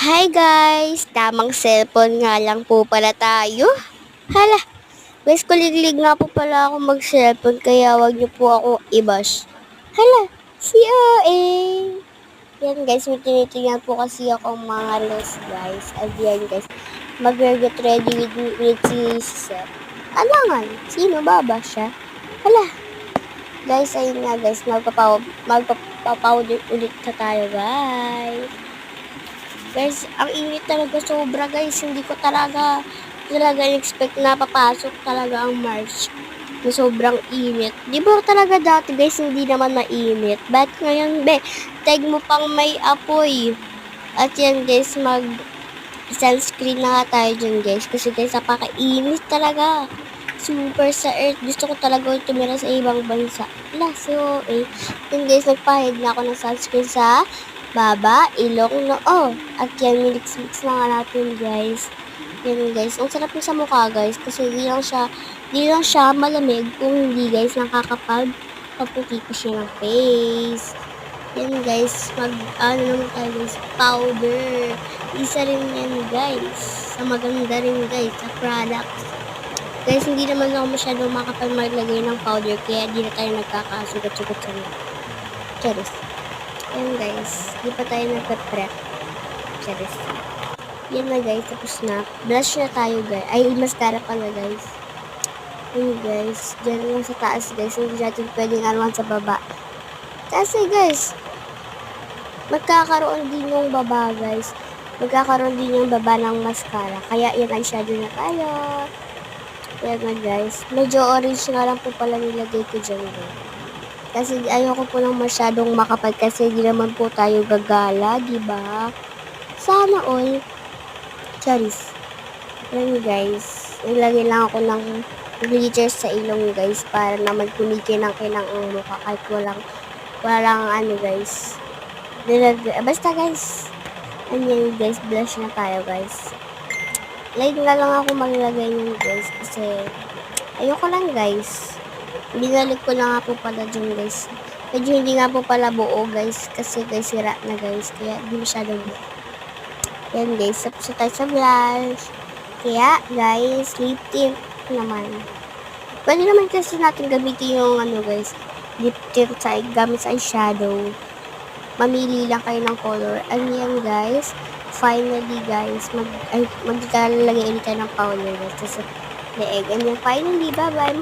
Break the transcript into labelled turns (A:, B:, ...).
A: Hi guys! Tamang cellphone nga lang po pala tayo. Hala, guys, kuliglig nga po pala ako mag-cellphone kaya wag niyo po ako i-bash. Hala, COA! Yan guys, may tinitingnan po kasi ako mga reels guys. At yan guys, mag-get ready with si Seth. Alangan, sino ba siya? Hala, guys, ayun nga guys, magpapawder ulit na tayo guys. Guys, ang init talaga sobra guys. Hindi ko talaga expect na papasok talaga ang March na sobrang init. Di ba talaga dati guys hindi naman mainit? Ba't ngayon tag mo pang may apoy? At yan guys, mag sunscreen na nga tayo dyan guys. Kasi guys, napakainit talaga. Super sa earth. Gusto ko talaga tumira sa ibang bansa. So, yun guys, nagpahid na ako ng sunscreen sa baba, ilong, noo. At yan, mix na nga natin guys. Yan guys, ang sarap sa mukha guys. Kasi di lang siya malamig kung hindi guys nakakapagpaputi ko siya ng face. Yan guys, naman tayo guys, powder. Isa rin yan guys. Sa maganda rin guys, sa products. Guys, hindi naman ako masyadong makapal maglagay ng powder kaya di na tayo nagkakasugat-sugat sa mga. Charis. Yan guys, di pa tayo nagpa-prep. Charis. Yan na guys, tapos na. Blush na tayo guys. Ay, mascara pala guys. Yan guys, dyan lang sa taas guys. Hindi natin pwedeng arawan sa baba. Kasi guys, magkakaroon din yung baba guys. Magkakaroon din yung baba ng mascara. Kaya yan, eyeshadow na tayo. Yan na guys. Medyo orange nga lang po pala nilagay ko dyan guys. Kasi ayoko po lang masyadong makapal kasi di naman po tayo gagala, di ba? Sana all. Charis. Yan guys. Nilagay lang ako ng glitters sa ilong guys para naman kumikinang-kinang ang mukha kahit walang ano guys. Basta guys. Yan guys, blush na tayo guys. Like na lang ako maglagay nun guys kasi ayoko lang guys. Binalik ko na nga po pala dyan guys. Medyo hindi nga po pala buo guys. Kasi guys, sira na guys. Kaya di masyadong buo. Yan guys, tapos tayo sa blush. Kaya guys, lip tint naman. Pwede naman kasi natin gamitin yung ano guys, lip tint gamit sa eyeshadow. Mamili lang kayo ng color. And yan guys, finally guys, maglalagay ulit tayo ng powder guys. Tapos leeg. And then finally, bye-bye.